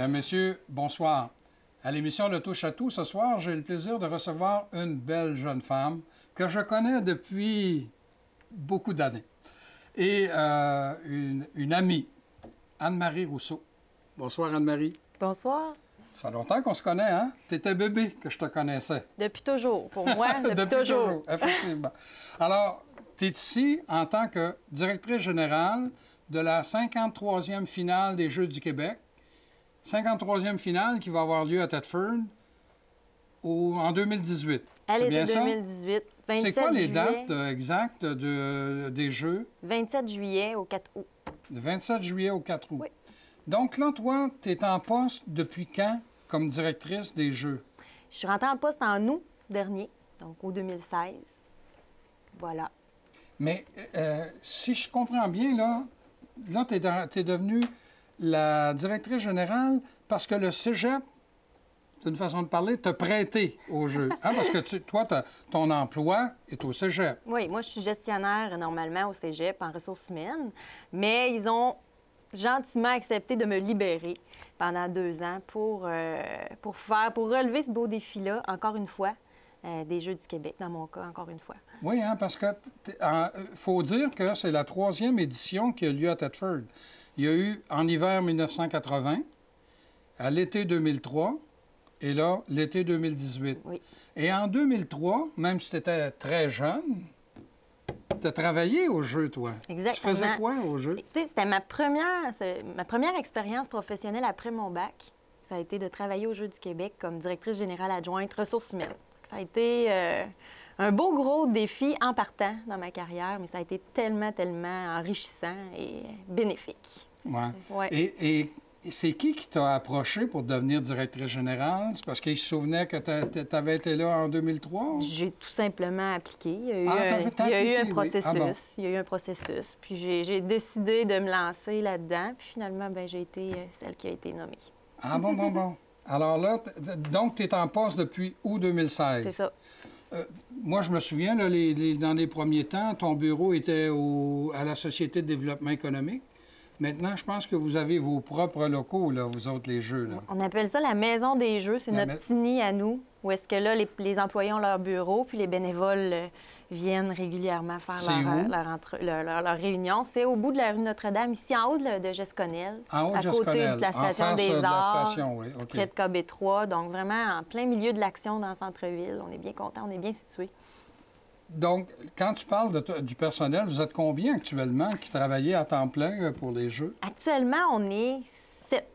Mesdames, Messieurs, bonsoir. À l'émission Le Touche à tout, ce soir, j'ai le plaisir de recevoir une belle jeune femme que je connais depuis beaucoup d'années. Et une amie, Anne-Marie Rousseau. Bonsoir, Anne-Marie. Bonsoir. Ça fait longtemps qu'on se connaît, hein? Tu étais bébé que je te connaissais. Depuis toujours. Pour moi, depuis toujours. Effectivement. Alors, tu es ici en tant que directrice générale de la 53e finale des Jeux du Québec. 53e finale qui va avoir lieu à Thetford en 2018. Elle est de 2018. C'est quoi les dates exactes des Jeux? 27 juillet au 4 août. Le 27 juillet au 4 août. Oui. Donc là, toi, tu es en poste depuis quand comme directrice des Jeux? Je suis rentrée en poste en août dernier, donc au 2016. Voilà. Mais si je comprends bien, là tu es devenue la directrice générale parce que le cégep, c'est une façon de parler, t'a prêté au jeu. Hein? Parce que toi, ton emploi est au cégep. Oui, moi, je suis gestionnaire normalement au cégep en ressources humaines, mais ils ont gentiment accepté de me libérer pendant 2 ans pour relever ce beau défi-là, encore une fois, des Jeux du Québec, dans mon cas, encore une fois. Oui, hein, parce que faut dire que c'est la 3e édition qui a lieu à Thetford. Il y a eu en hiver 1980, à l'été 2003, et là, l'été 2018. Oui. Et en 2003, même si tu étais très jeune, tu as travaillé au jeu, toi. Exactement. Tu faisais quoi au jeu? Écoutez, c'était ma première expérience professionnelle après mon bac. Ça a été de travailler au Jeux du Québec comme directrice générale adjointe ressources humaines. Ça a été un beau gros défi en partant dans ma carrière, mais ça a été tellement, tellement enrichissant et bénéfique. Ouais. Ouais. Et c'est qui t'a approché pour devenir directrice générale? C'est parce qu'il se souvenait que tu avais été là en 2003? J'ai tout simplement appliqué. Il y a eu un processus. Oui. Ah bon. Il y a eu un processus. Puis j'ai décidé de me lancer là-dedans. Puis finalement, ben, j'ai été celle qui a été nommée. Ah bon. Alors là, donc tu es en poste depuis août 2016. C'est ça. Moi, je me souviens, là, dans les premiers temps, ton bureau était à la Société de développement économique. Maintenant, je pense que vous avez vos propres locaux, là, vous autres, les Jeux. Là. On appelle ça la Maison des Jeux. C'est notre petit nid à nous, où est-ce que là, les employés ont leur bureau, puis les bénévoles viennent régulièrement faire leur réunion. C'est au bout de la rue Notre-Dame, ici en haut de Gesconel, à côté de la Station des Arts, oui. Okay. Près de KB3. Donc, vraiment en plein milieu de l'action dans le centre-ville. On est bien contents, on est bien situés. Donc, quand tu parles du personnel, vous êtes combien actuellement qui travaillez à temps plein pour les Jeux? Actuellement, on est 7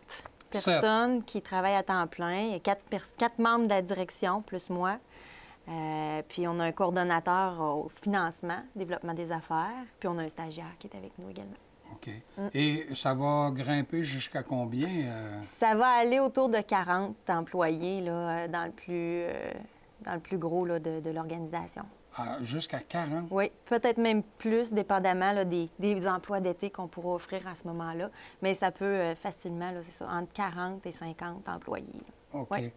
personnes qui travaillent à temps plein. Il y a 4 membres de la direction, plus moi. Puis on a un coordonnateur au financement, développement des affaires. Puis on a un stagiaire qui est avec nous également. OK. Et ça va grimper jusqu'à combien? Ça va aller autour de 40 employés là, dans le plus gros là, de l'organisation. Jusqu'à 40? Oui, peut-être même plus, dépendamment là, des emplois d'été qu'on pourra offrir à ce moment-là. Mais ça peut facilement, là, c'est ça, entre 40 et 50 employés. Là. OK. Ouais.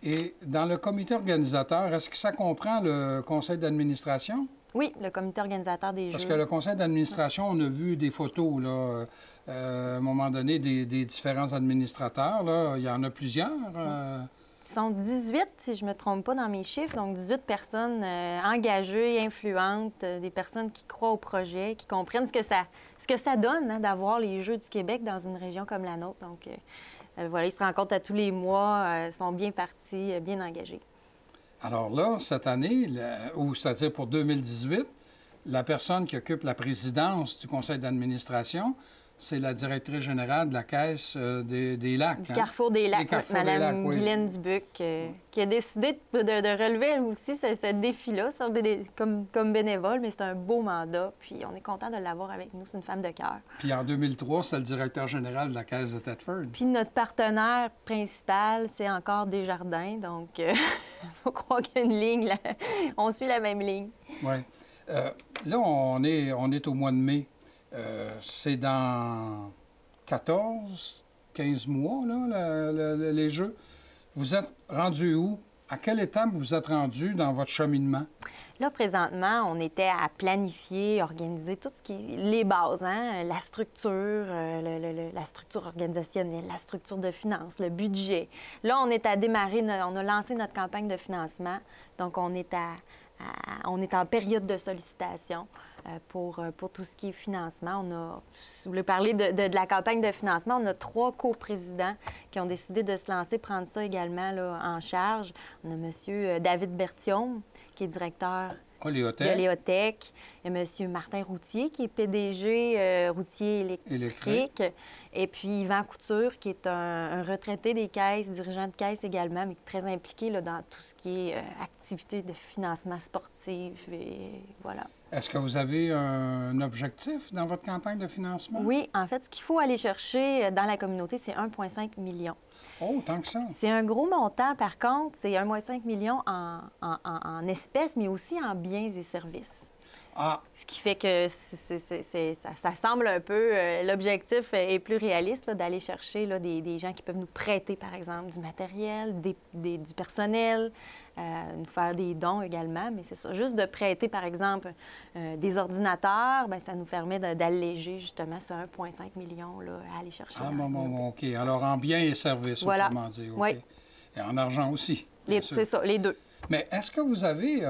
Et dans le comité organisateur, est-ce que ça comprend le conseil d'administration? Oui, le comité organisateur des Jeux. Parce que le conseil d'administration, on a vu des photos, là, à un moment donné, des différents administrateurs. Là. Il y en a plusieurs. Ils sont 18, si je ne me trompe pas dans mes chiffres, donc 18 personnes engagées, influentes, des personnes qui croient au projet, qui comprennent ce que ça donne hein, d'avoir les Jeux du Québec dans une région comme la nôtre. Donc, voilà, ils se rencontrent à tous les mois, sont bien partis, bien engagés. Alors là, cette année, ou c'est-à-dire pour 2018, la personne qui occupe la présidence du conseil d'administration, c'est la directrice générale de la Caisse des Lacs. Du Carrefour des Lacs, Mme Guylaine Dubuc, qui a décidé de relever elle aussi ce défi-là comme bénévole, mais c'est un beau mandat, puis on est content de l'avoir avec nous. C'est une femme de cœur. Puis en 2003, c'est le directeur général de la Caisse de Thetford. Puis notre partenaire principal, c'est encore Desjardins, donc il faut croire qu'il y a une ligne, là. On suit la même ligne. Oui. Là, on est au mois de mai. C'est dans 14, 15 mois, là, les Jeux. Vous êtes rendu où à quelle étape vous êtes rendu dans votre cheminement? Là, présentement, on était à planifier, organiser tout ce qui est les bases, hein? La structure, la structure organisationnelle, la structure de finances, le budget. Là, on est à démarrer, on a lancé notre campagne de financement. Donc, on est en période de sollicitation pour tout ce qui est financement. Si vous voulez parler de la campagne de financement, on a 3 coprésidents qui ont décidé de se lancer, prendre ça également là, en charge. On a M. David Berthiaume, qui est directeur de Léotech. Il y a M. Martin Routier, qui est PDG Routier électrique. Et puis Yvan Couture, qui est un retraité des caisses, dirigeant de caisse également, mais très impliqué là, dans tout ce qui est activité de financement sportif. Et voilà. Est-ce que vous avez un objectif dans votre campagne de financement? Oui, en fait, ce qu'il faut aller chercher dans la communauté, c'est 1,5 million. Oh, tant que ça! C'est un gros montant, par contre. C'est 1,5 million en espèces, mais aussi en biens et services. Ah. Ce qui fait que ça semble un peu... l'objectif est plus réaliste d'aller chercher là, des gens qui peuvent nous prêter, par exemple, du matériel, du personnel, nous faire des dons également. Mais c'est ça, juste de prêter, par exemple, des ordinateurs, bien, ça nous permet d'alléger justement ce 1,5 million là, à aller chercher. Ah, bon, OK. Alors, en biens et services, voilà. Autrement dit. OK. Oui. Et en argent aussi. C'est ça, les deux. Mais est-ce que vous avez...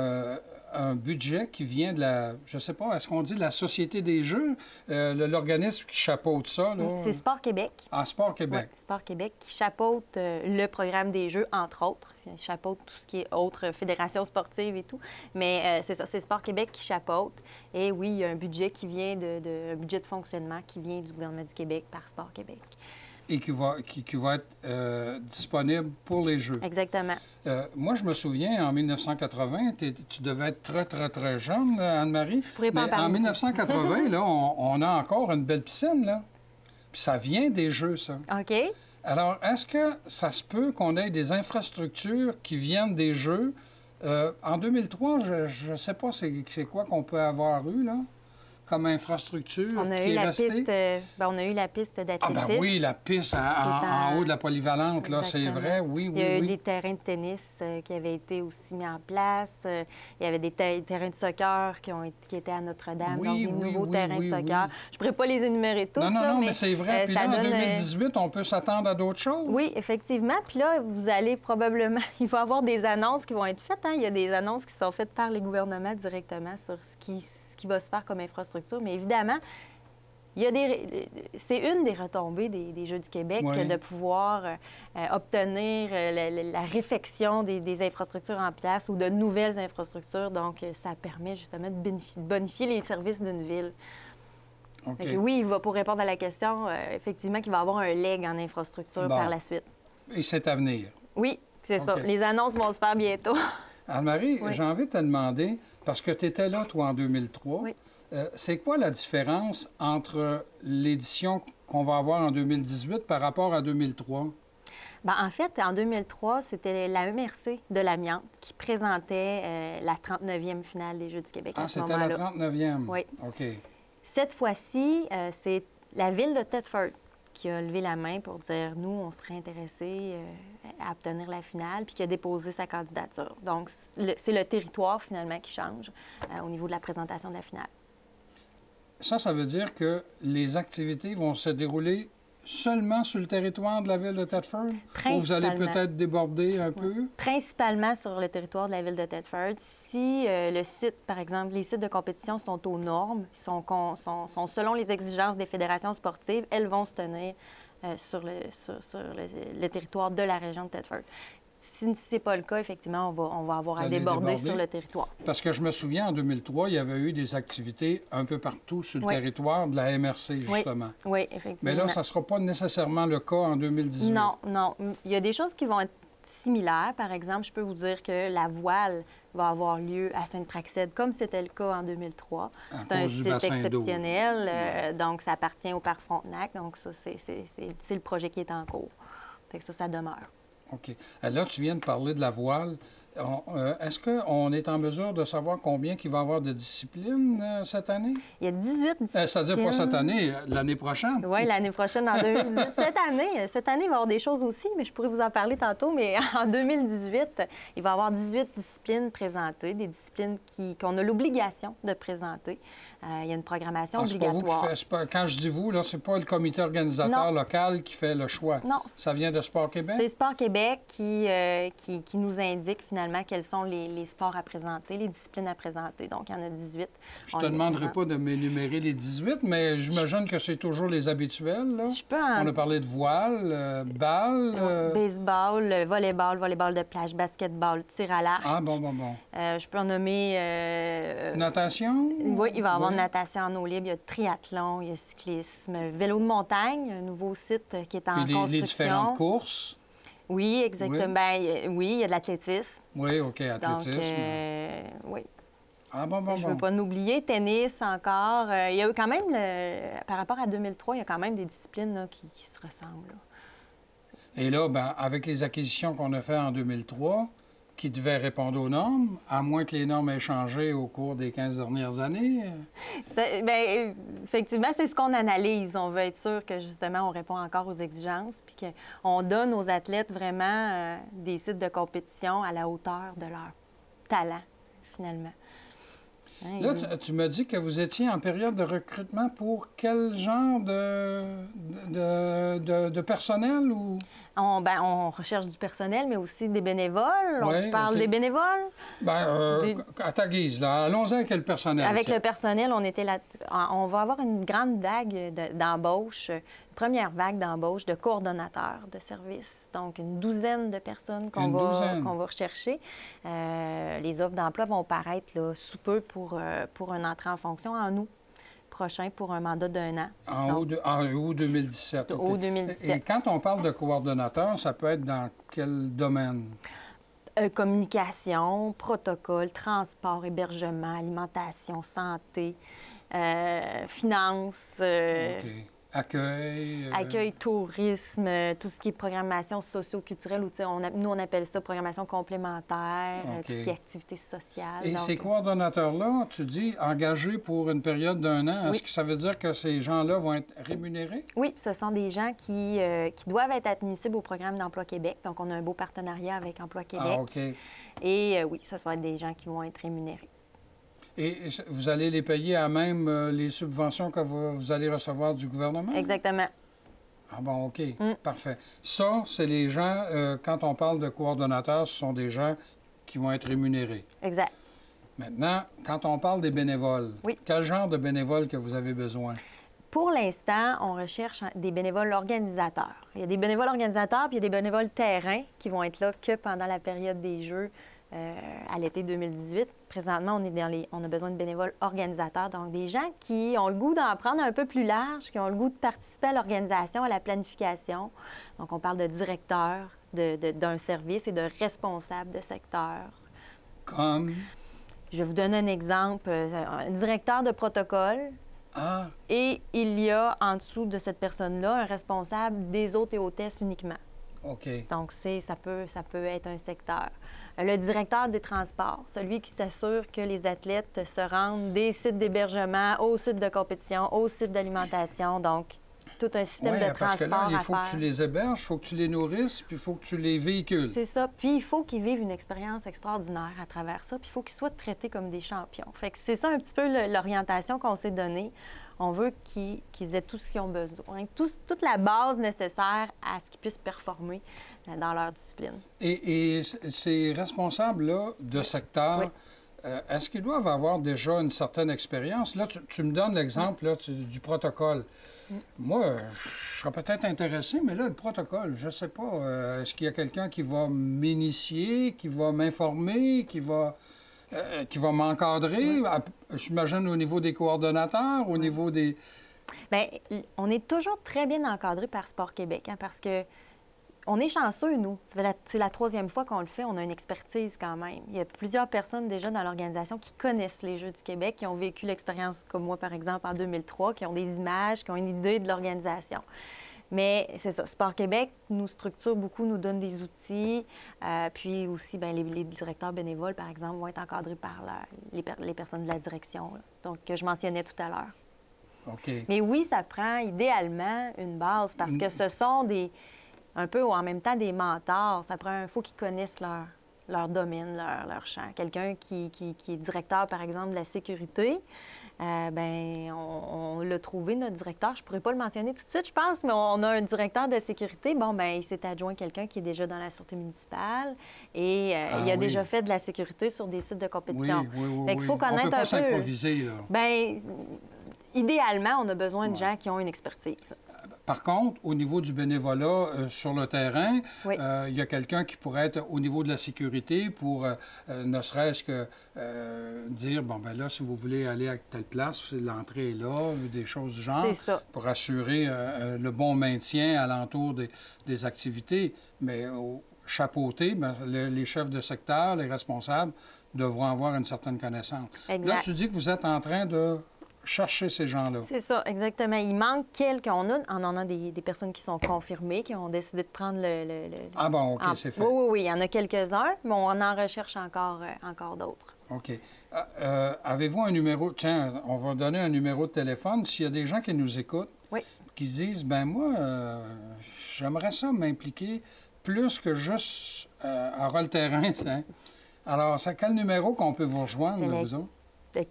un budget qui vient de la, je ne sais pas, est-ce qu'on dit de la Société des Jeux, l'organisme qui chapeaute ça? C'est Sport Québec. Ah, Sport Québec. Oui, Sport Québec qui chapeaute le programme des Jeux, entre autres. Il chapeaute tout ce qui est autres fédérations sportives et tout. Mais c'est ça, c'est Sport Québec qui chapeaute. Et oui, il y a un budget qui vient un budget de fonctionnement qui vient du gouvernement du Québec par Sport Québec. Et qui va être disponible pour les Jeux. Exactement. Moi, je me souviens, en 1980, tu devais être très, très, très jeune, Anne-Marie. Je pourrais pas en parler. En 1980, là, on a encore une belle piscine, là. Puis ça vient des Jeux, ça. OK. Alors, est-ce que ça se peut qu'on ait des infrastructures qui viennent des Jeux? En 2003, je ne sais pas c'est quoi qu'on peut avoir eu, là, comme infrastructure on a qui eu est la restée? piste, on a eu la piste d'athlétisme. Ah ben oui, la piste en haut de la polyvalente, là, c'est vrai, oui. Il y a eu des terrains de tennis qui avaient été aussi mis en place. Il y avait des terrains de soccer qui étaient à Notre-Dame, donc des nouveaux terrains de soccer. Je ne pourrais pas les énumérer tous, non, mais c'est vrai. Puis là, en 2018, on peut s'attendre à d'autres choses. Oui, effectivement. Puis là, vous allez probablement... Il va y avoir des annonces qui vont être faites. Hein? Il y a des annonces qui sont faites par les gouvernements directement sur ce qui va se faire comme infrastructure. Mais évidemment, c'est une des retombées des Jeux du Québec de pouvoir obtenir la réfection des infrastructures en place ou de nouvelles infrastructures. Donc, ça permet justement de bonifier les services d'une ville. Okay. Oui, pour répondre à la question, effectivement, qu'il va y avoir un leg en infrastructure par la suite. Et c'est à venir? Oui, c'est ça. Les annonces vont se faire bientôt. Anne-Marie, j'ai envie de te demander, parce que tu étais là, toi, en 2003, c'est quoi la différence entre l'édition qu'on va avoir en 2018 par rapport à 2003? Bien, en fait, en 2003, c'était la MRC de l'amiante qui présentait la 39e finale des Jeux du Québec à ce moment-là. Ah, c'était la 39e? Oui. OK. Cette fois-ci, c'est la ville de Thetford qui a levé la main pour dire, nous, on serait intéressés à obtenir la finale, puis qui a déposé sa candidature. Donc, c'est le territoire, finalement, qui change au niveau de la présentation de la finale. Ça veut dire que les activités vont se dérouler seulement sur le territoire de la ville de Thetford? Ou vous allez peut-être déborder un peu? Principalement sur le territoire de la ville de Thetford. Si le site, par exemple, les sites de compétition sont aux normes, sont selon les exigences des fédérations sportives, elles vont se tenir sur le territoire de la région de Thetford. Si ce n'est pas le cas, effectivement, on va avoir à déborder sur le territoire. Parce que je me souviens, en 2003, il y avait eu des activités un peu partout sur le territoire de la MRC, justement. Oui, effectivement. Mais là, ça ne sera pas nécessairement le cas en 2018. Non. Il y a des choses qui vont être similaires. Par exemple, je peux vous dire que la voile va avoir lieu à Sainte-Praxède, comme c'était le cas en 2003. C'est un site exceptionnel, donc ça appartient au Parc Frontenac. Donc ça, c'est le projet qui est en cours. Fait que ça demeure. OK. Là, tu viens de parler de la voile. Est-ce qu'on est en mesure de savoir combien il va y avoir de disciplines cette année? Il y a 18 disciplines. C'est-à-dire pas cette année, l'année prochaine? Oui, l'année prochaine, en 2018. Cette année, il va y avoir des choses aussi, mais je pourrais vous en parler tantôt. Mais en 2018, il va y avoir 18 disciplines présentées, des disciplines qu'on a l'obligation de présenter. Il y a une programmation obligatoire. Quand je dis vous, là, c'est pas le comité organisateur local qui fait le choix. Non. Ça vient de Sport Québec? C'est Sport Québec qui nous indique finalement quels sont les sports à présenter, les disciplines à présenter. Donc, il y en a 18. Je ne te demanderai pas de m'énumérer les 18, mais j'imagine que c'est toujours les habituels. Là. On a parlé de voile, balle... baseball, volleyball de plage, basketball, tir à l'arc. Ah, bon. Je peux en nommer... natation? Oui, il va y avoir natation en eau libre, il y a triathlon, il y a cyclisme, vélo de montagne, un nouveau site qui est en construction. Les différentes courses? Oui, exactement. Oui, il y a de l'athlétisme. Oui, OK, athlétisme. Donc, oui. Ah, bon. Je ne veux pas l'oublier. Tennis encore. Il y a quand même, par rapport à 2003, il y a quand même des disciplines là, qui se ressemblent. Là. Et là, avec les acquisitions qu'on a faites en 2003, qui devaient répondre aux normes, à moins que les normes aient changé au cours des 15 dernières années? Effectivement, c'est ce qu'on analyse. On veut être sûr que, justement, on répond encore aux exigences puis qu'on donne aux athlètes vraiment des sites de compétition à la hauteur de leur talent, finalement. Là, tu m'as dit que vous étiez en période de recrutement pour quel genre de personnel? Ou... On recherche du personnel, mais aussi des bénévoles. On parle des bénévoles. À ta guise, là. Allons-y avec le personnel. Avec le personnel, on va avoir une grande vague d'embauche, une première vague d'embauche de coordonnateurs de services. Donc, une douzaine de personnes qu'on va rechercher. Les offres d'emploi vont paraître là, sous peu pour une entrée en fonction en août prochain pour un mandat d'1 an. En août 2017. Août 2017. Et quand on parle de coordonnateur, ça peut être dans quel domaine? Communication, protocole, transport, hébergement, alimentation, santé, finances. Accueil, tourisme, tout ce qui est programmation socio-culturelle, ou nous, on appelle ça programmation complémentaire, tout ce qui est activité sociale. Et ces coordonnateurs-là, tu dis engagés pour une période d'1 an, est-ce que ça veut dire que ces gens-là vont être rémunérés? Oui, ce sont des gens qui doivent être admissibles au programme d'Emploi Québec. Donc, on a un beau partenariat avec Emploi Québec. Ah, OK. Et oui, ça va être des gens qui vont être rémunérés. Et vous allez les payer à même les subventions que vous allez recevoir du gouvernement? Exactement. Ah bon, OK. Parfait. Ça, c'est les gens, quand on parle de coordonnateurs, ce sont des gens qui vont être rémunérés. Exact. Maintenant, quand on parle des bénévoles, quel genre de bénévoles que vous avez besoin? Pour l'instant, on recherche des bénévoles organisateurs. Il y a des bénévoles organisateurs, puis il y a des bénévoles terrain qui vont être là que pendant la période des Jeux à l'été 2018. Présentement, on a besoin de bénévoles organisateurs, donc des gens qui ont le goût d'en prendre un peu plus large, qui ont le goût de participer à l'organisation, à la planification. Donc, on parle de directeur d'un service et de responsable de secteur. Comme? Je vais vous donner un exemple. Un directeur de protocole. Ah. Et il y a en dessous de cette personne-là un responsable des hôtes et hôtesses uniquement. OK. Donc, ça peut être un secteur. Le directeur des transports, celui qui s'assure que les athlètes se rendent des sites d'hébergement aux sites de compétition, aux sites d'alimentation. Donc, tout un système de transport parce que là, il faut à faire. que tu les héberges, il faut que tu les nourrisses, puis il faut que tu les véhicules. C'est ça. Puis, il faut qu'ils vivent une expérience extraordinaire à travers ça. Puis, il faut qu'ils soient traités comme des champions. Fait que c'est ça un petit peu l'orientation qu'on s'est donnée. On veut qu'ils aient tout ce qu'ils ont besoin, toute la base nécessaire à ce qu'ils puissent performer dans leur discipline. Et ces responsables-là de secteur, est-ce qu'ils doivent avoir déjà une certaine expérience? Là, tu me donnes l'exemple du protocole. Moi, je serais peut-être intéressé, mais là, le protocole, je ne sais pas. Est-ce qu'il y a quelqu'un qui va m'initier, qui va m'informer, qui va m'encadrer? J'imagine au niveau des coordonnateurs, au niveau des... Bien, on est toujours très bien encadré par Sport Québec, parce que on est chanceux, nous. C'est la 3e fois qu'on le fait. On a une expertise quand même. Il y a plusieurs personnes déjà dans l'organisation qui connaissent les Jeux du Québec, qui ont vécu l'expérience comme moi, par exemple, en 2003, qui ont des images, qui ont une idée de l'organisation. Mais c'est ça, Sport Québec nous structure beaucoup, nous donne des outils. Puis aussi, bien, les directeurs bénévoles, par exemple, vont être encadrés par les personnes de la direction, là, donc que je mentionnais tout à l'heure. OK. Mais oui, ça prend idéalement une base parce que ce sont un peu ou en même temps des mentors. Ça prend, il faut qu'ils connaissent leur domaine, leur champ. Quelqu'un qui est directeur, par exemple, de la sécurité, bien, on l'a trouvé, notre directeur. Je ne pourrais pas le mentionner tout de suite, je pense, mais on a un directeur de sécurité. Bon, bien, il s'est adjoint quelqu'un qui est déjà dans la sûreté municipale et il a déjà fait de la sécurité sur des sites de compétition. Oui. Fait qu'il faut connaître on peut pas un peu. s'improviser, là. Bien, idéalement, on a besoin de gens qui ont une expertise. Par contre, au niveau du bénévolat sur le terrain, Oui. Il y a quelqu'un qui pourrait être au niveau de la sécurité pour ne serait-ce que dire, bon, ben là, si vous voulez aller à telle place, l'entrée est là, des choses du genre, C'est ça. pour assurer le bon maintien alentour des activités. Mais chapeauté, ben, les chefs de secteur, les responsables, devront avoir une certaine connaissance. Exact. Là, tu dis que vous êtes en train de chercher ces gens-là. C'est ça, exactement. Il manque quelques. On en a des personnes qui sont confirmées, qui ont décidé de prendre Ah bon, OK, c'est fait. Oui. Il y en a quelques-uns, mais on en recherche encore d'autres. OK. Avez-vous un numéro? Tiens, on va donner un numéro de téléphone. S'il y a des gens qui nous écoutent, Oui. qui se disent, ben moi, j'aimerais ça m'impliquer plus que juste avoir le terrain. Hein? Alors, c'est quel numéro qu'on peut vous rejoindre, vous autres? De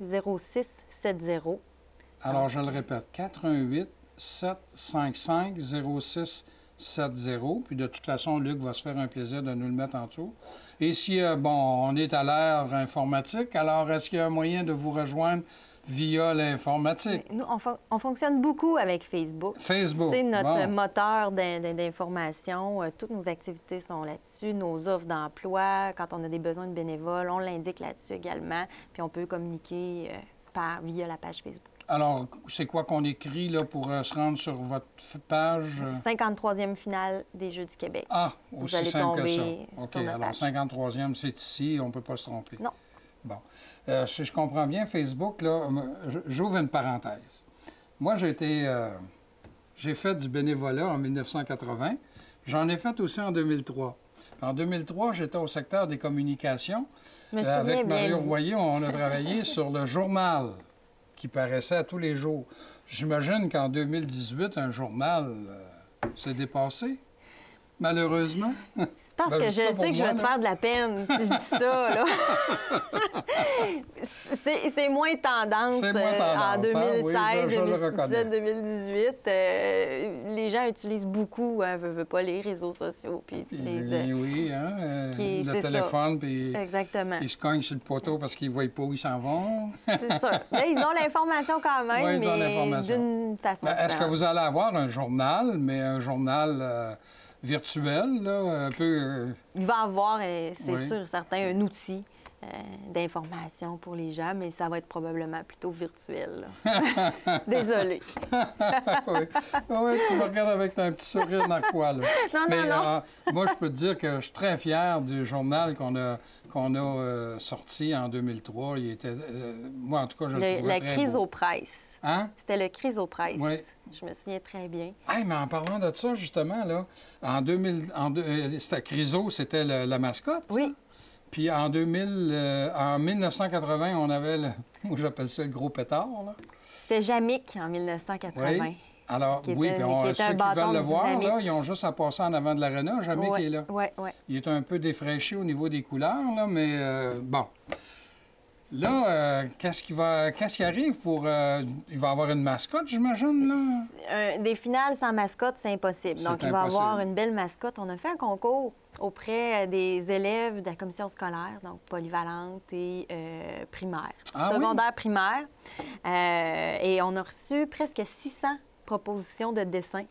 418-755-0670. Alors, je le répète, 418-755-0670. Puis de toute façon, Luc va se faire un plaisir de nous le mettre en dessous. Et si, on est à l'ère informatique, alors est-ce qu'il y a un moyen de vous rejoindre via l'informatique? Nous, on fonctionne beaucoup avec Facebook. Facebook. C'est notre bon. moteur d'information. Toutes nos activités sont là-dessus. Nos offres d'emploi, quand on a des besoins de bénévoles, on l'indique là-dessus également. Puis on peut communiquer via la page Facebook. Alors, c'est quoi qu'on écrit là, pour se rendre sur votre page? 53e finale des Jeux du Québec. Ah, Vous aussi allez simple que ça. tomber OK, sur notre alors page. 53e, c'est ici, on ne peut pas se tromper. Non. Bon. Si je comprends bien, Facebook, là, j'ouvre une parenthèse. Moi, j'ai fait du bénévolat en 1980. J'en ai fait aussi en 2003. En 2003, j'étais au secteur des communications. Je me souviens Avec bien. Mario Royer, on a travaillé sur le journal qui paraissait à tous les jours. J'imagine qu'en 2018, un journal s'est dépassé, malheureusement. C'est parce que je dis ça pour sais que je moi, vais te là. faire de la peine si je dis ça, là. c'est moins tendance, C'est moins tendance, en 2016, oui, je le reconnais. 2017, 2018. Les gens utilisent beaucoup, veut pas, les réseaux sociaux, puis utilisent... Oui, hein, c'est le ça. téléphone, puis Exactement. ils se cognent sur le poteau parce qu'ils ne voient pas où ils s'en vont. C'est sûr. Là, ils ont l'information quand même, Oui, ils ont mais l'information. d'une façon Ben, est-ce que différente. vous allez avoir un journal, mais un journal virtuel, là, un peu... Il va y avoir, c'est Oui. sûr, certain, un outil d'information pour les gens, mais ça va être probablement plutôt virtuel. Là. Désolée. oui. Oui, tu me regardes avec un petit sourire narquois, là. Non, Mais non. moi, je peux te dire que je suis très fier du journal qu'on a sorti en 2003. Il était, moi, en tout cas, je le trouvais La très crise beau. aux presses. Hein? C'était le crise aux presses. Oui. Je me souviens très bien. Hey, mais en parlant de ça, justement, là, c'était Criso, c'était la mascotte. ça? Oui. Puis en 1980, on avait, moi j'appelle ça le gros pétard, là. C'était Jamic en 1980. Oui. Alors, Qui oui, était- puis qui était ceux un qui bâton veulent le de voir, là, dynamite. ils ont juste à passer en avant de l'aréna. Jamais Ouais, qu'il est là. Oui. Il est un peu défraîchi au niveau des couleurs, là, mais bon. Là, qu'est-ce qui arrive pour... il va y avoir une mascotte, j'imagine, là? Des finales sans mascotte, c'est impossible. C'est Donc, il va y impossible. avoir une belle mascotte. On a fait un concours auprès des élèves de la commission scolaire, donc polyvalente et primaire. Ah oui? Secondaire, primaire. Et on a reçu presque 600 propositions de dessins.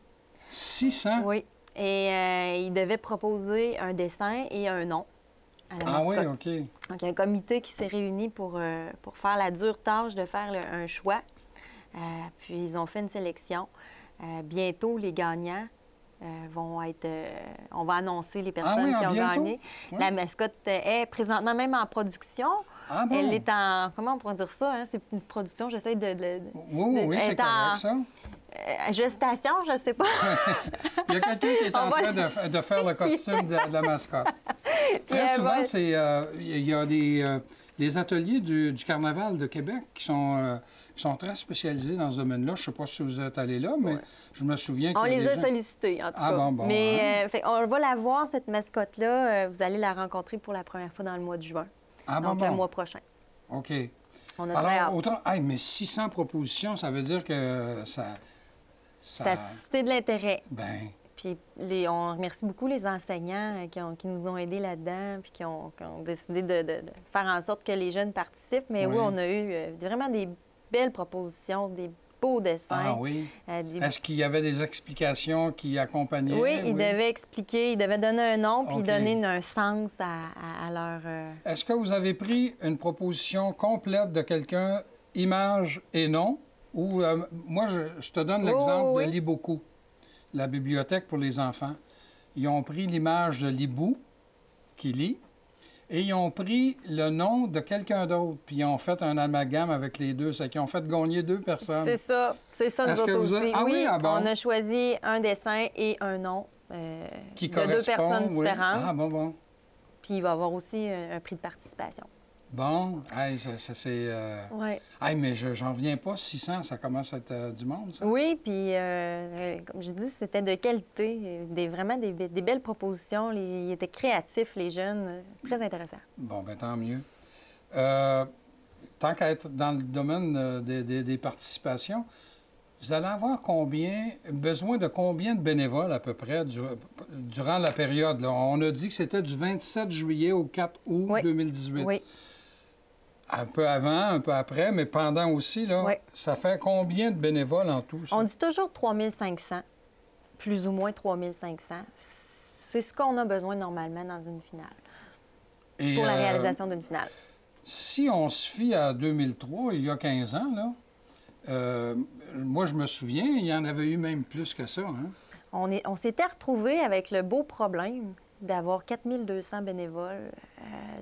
600? Oui. Et ils devaient proposer un dessin et un nom à la Ah oui, mascotte. OK. Donc, il y a un comité qui s'est réuni pour faire la dure tâche de faire un choix. Puis, ils ont fait une sélection. Bientôt, les gagnants vont être... on va annoncer les personnes oui, qui ont bientôt? gagné. Oui. La mascotte est présentement même en production. Ah bon? Elle est en... Comment on pourrait dire ça? Hein? C'est une production, j'essaie de Oui, elle c'est est en- correct, ça. Gestation, je ne sais pas. Il y a quelqu'un qui est en train de faire le costume de la mascotte. Très souvent, il y a des ateliers du Carnaval de Québec qui sont très spécialisés dans ce domaine-là. Je ne sais pas si vous êtes allé là, mais je me souviens on les a sollicités, en tout cas. Bon, mais on va la voir, cette mascotte-là. Vous allez la rencontrer pour la première fois dans le mois de juin. Donc, le mois prochain. OK. On a très hâte. Autant, mais 600 propositions, ça veut dire que ça a suscité de l'intérêt. Bien. Puis on remercie beaucoup les enseignants qui nous ont aidés là-dedans, puis qui ont décidé de faire en sorte que les jeunes participent. Mais oui, on a eu vraiment des belles propositions, des beaux dessins. Ah oui? Est-ce qu'il y avait des explications qui accompagnaient? Oui, ils devaient expliquer, ils devaient donner un nom, puis donner un sens à leur... Est-ce que vous avez pris une proposition complète de quelqu'un, image et nom? Ou moi, je te donne l'exemple de Liboku, la bibliothèque pour les enfants. Ils ont pris l'image de Libou, qui lit, et ils ont pris le nom de quelqu'un d'autre, puis ils ont fait un amalgame avec les deux. C'est qu'ils ont fait gagner 2 personnes. C'est ça nous autres aussi. Ah oui, bon. On a choisi un dessin et un nom qui de 2 personnes différentes. Ah bon. Puis il va y avoir aussi un prix de participation. Bon, c'est... Oui. Mais j'en reviens pas, 600, ça commence à être du monde, ça? Oui, puis comme je dis, c'était de qualité, vraiment des belles propositions. Ils étaient créatifs, les jeunes, très intéressants. Bon, bien, tant mieux. Tant qu'à être dans le domaine des participations, vous allez avoir besoin de combien de bénévoles à peu près durant la période? Là? On a dit que c'était du 27 juillet au 4 août 2018. Oui. Un peu avant, un peu après, mais pendant aussi, là, ça fait combien de bénévoles en tout? Ça? On dit toujours 3500, plus ou moins 3500. C'est ce qu'on a besoin normalement dans une finale, pour la réalisation d'une finale. Si on se fie à 2003, il y a 15 ans, là, moi, je me souviens, il y en avait eu même plus que ça. Hein? On s'était retrouvés avec le beau problème d'avoir 4200 bénévoles.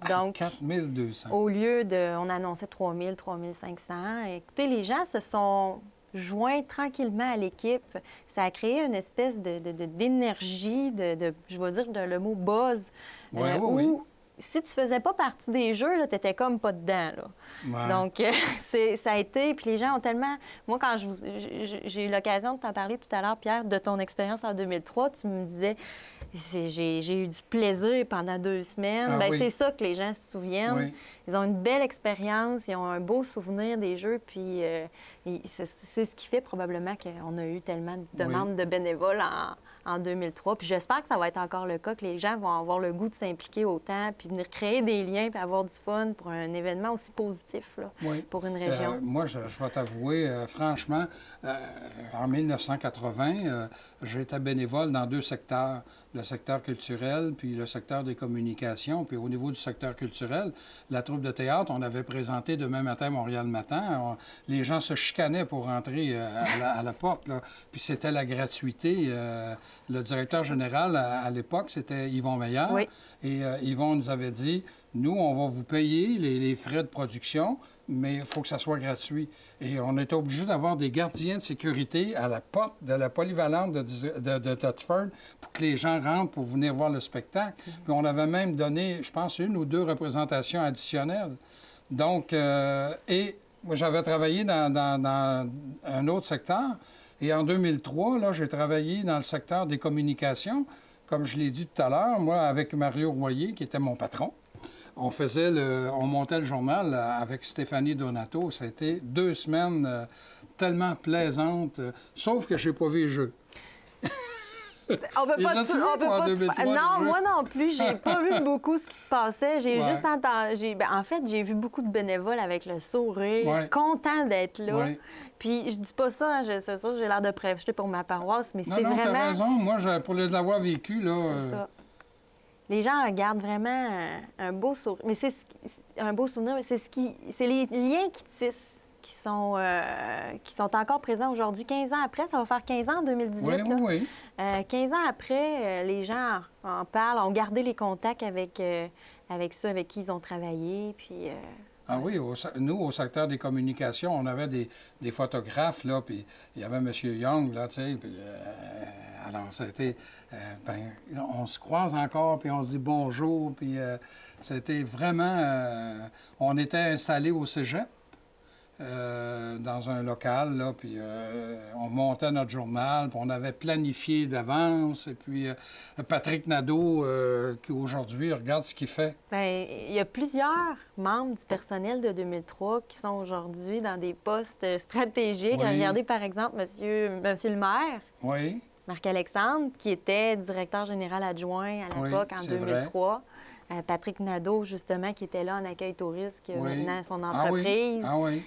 Donc, 4200. Au lieu on annonçait 3000, 3500. Écoutez, les gens se sont joints tranquillement à l'équipe. Ça a créé une espèce d'énergie, je vais dire le mot buzz, où si tu faisais pas partie des jeux, tu n'étais comme pas dedans. Là. Ouais. Donc, ça a été... Puis les gens ont tellement... Moi, quand j'ai eu l'occasion de t'en parler tout à l'heure, Pierre, de ton expérience en 2003, tu me disais... J'ai eu du plaisir pendant 2 semaines. C'est ça que les gens se souviennent. Oui. Ils ont une belle expérience, ils ont un beau souvenir des jeux, puis c'est ce qui fait probablement qu'on a eu tellement de demandes de bénévoles en 2003. Puis j'espère que ça va être encore le cas, que les gens vont avoir le goût de s'impliquer autant, puis venir créer des liens, puis avoir du fun pour un événement aussi positif là, pour une région. Moi, je vais t'avouer, franchement, en 1980, j'étais bénévole dans 2 secteurs. Le secteur culturel, puis le secteur des communications. Puis au niveau du secteur culturel, la troupe de théâtre, on avait présenté Demain matin, Montréal matin. Les gens se chicanaient pour rentrer à la porte. Là. Puis c'était la gratuité. Le directeur général, à l'époque, c'était Yvon Meillard. Oui. Et Yvon nous avait dit, nous, on va vous payer les frais de production, mais il faut que ça soit gratuit. Et on était obligé d'avoir des gardiens de sécurité à la porte de la polyvalente de Thetford pour que les gens rentrent pour venir voir le spectacle. Puis on avait même donné, je pense, 1 ou 2 représentations additionnelles. Donc, et moi, j'avais travaillé dans un autre secteur. Et en 2003, là, j'ai travaillé dans le secteur des communications. Comme je l'ai dit tout à l'heure, moi, avec Mario Royer, qui était mon patron. On montait le journal avec Stéphanie Donato. Ça a été 2 semaines tellement plaisantes, sauf que je n'ai pas vu le jeu. On peut pas tout. Non, moi non plus, j'ai pas vu beaucoup ce qui se passait. J'ai juste entendu. En fait, j'ai vu beaucoup de bénévoles avec le sourire, contents d'être là. Ouais. Puis je dis pas ça, c'est sûr, j'ai l'air de prêcher pour ma paroisse, mais c'est vraiment. Non, t'as raison. Moi, pour l'avoir vécu, là. C'est ça. Les gens regardent vraiment un beau sourire. Mais c'est un beau souvenir, mais c'est les liens qui tissent, qui sont encore présents aujourd'hui. 15 ans après, ça va faire 15 ans en 2018. Oui. 15 ans après, les gens en parlent, ont gardé les contacts avec ceux avec qui ils ont travaillé. Puis, Ah oui, nous, au secteur des communications, on avait des photographes, là, puis il y avait M. Young, là, tu sais, puis alors, c'était, on se croise encore, puis on se dit bonjour, puis c'était vraiment, on était installés au cégep, dans un local, là, puis on montait notre journal, puis on avait planifié d'avance, et puis Patrick Nadeau, qui aujourd'hui regarde ce qu'il fait. Bien, il y a plusieurs membres du personnel de 2003 qui sont aujourd'hui dans des postes stratégiques. Oui. Regardez par exemple monsieur le maire, Oui, Marc-Alexandre, qui était directeur général adjoint à l'époque en c'est 2003. Patrick Nadeau, justement, qui était là en accueil touriste, qui a Oui. maintenant son Ah oui, entreprise. ah oui,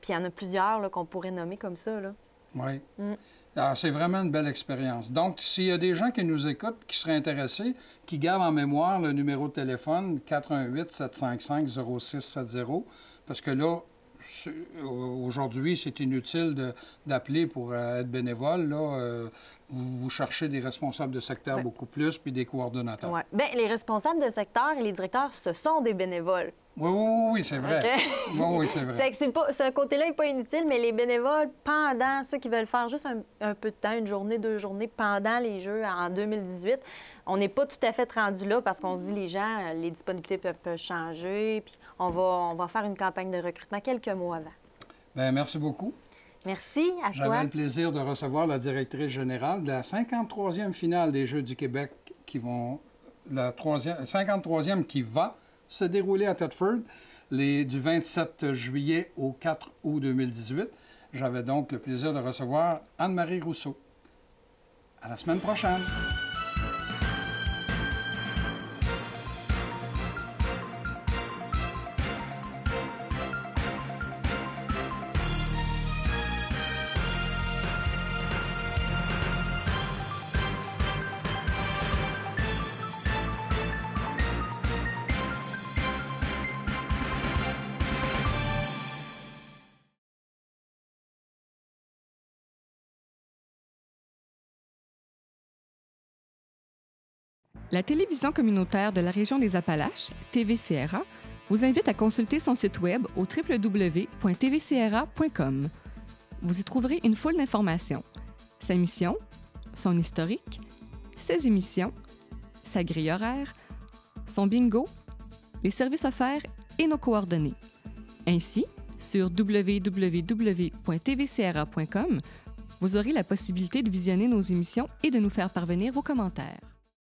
Puis il y en a plusieurs là, qu'on pourrait nommer comme ça. Là. oui. Mm. Alors, c'est vraiment une belle expérience. Donc, s'il y a des gens qui nous écoutent, qui seraient intéressés, qui gardent en mémoire le numéro de téléphone 418-755-0670, parce que là, aujourd'hui, c'est inutile d'appeler pour être bénévole. Là, vous cherchez des responsables de secteur beaucoup plus, puis des coordonnateurs. Ouais. Bien, les responsables de secteur et les directeurs, ce sont des bénévoles. Oui, c'est vrai. OK? Oui, c'est vrai. Ce côté-là n'est pas inutile, mais les bénévoles, pendant ceux qui veulent faire juste un peu de temps, une journée, 2 journées, pendant les Jeux en 2018, on n'est pas tout à fait rendu là parce qu'on se dit les gens, les disponibilités peuvent changer, puis on va faire une campagne de recrutement quelques mois avant. Bien, merci beaucoup. Merci à toi. J'avais le plaisir de recevoir la directrice générale de la 53e finale des Jeux du Québec la 53e qui va se dérouler à Thetford du 27 juillet au 4 août 2018. J'avais donc le plaisir de recevoir Anne-Marie Rousseau. À la semaine prochaine. La télévision communautaire de la région des Appalaches, TVCRA, vous invite à consulter son site web au www.tvcra.com. Vous y trouverez une foule d'informations. Sa mission, son historique, ses émissions, sa grille horaire, son bingo, les services offerts et nos coordonnées. Ainsi, sur www.tvcra.com, vous aurez la possibilité de visionner nos émissions et de nous faire parvenir vos commentaires.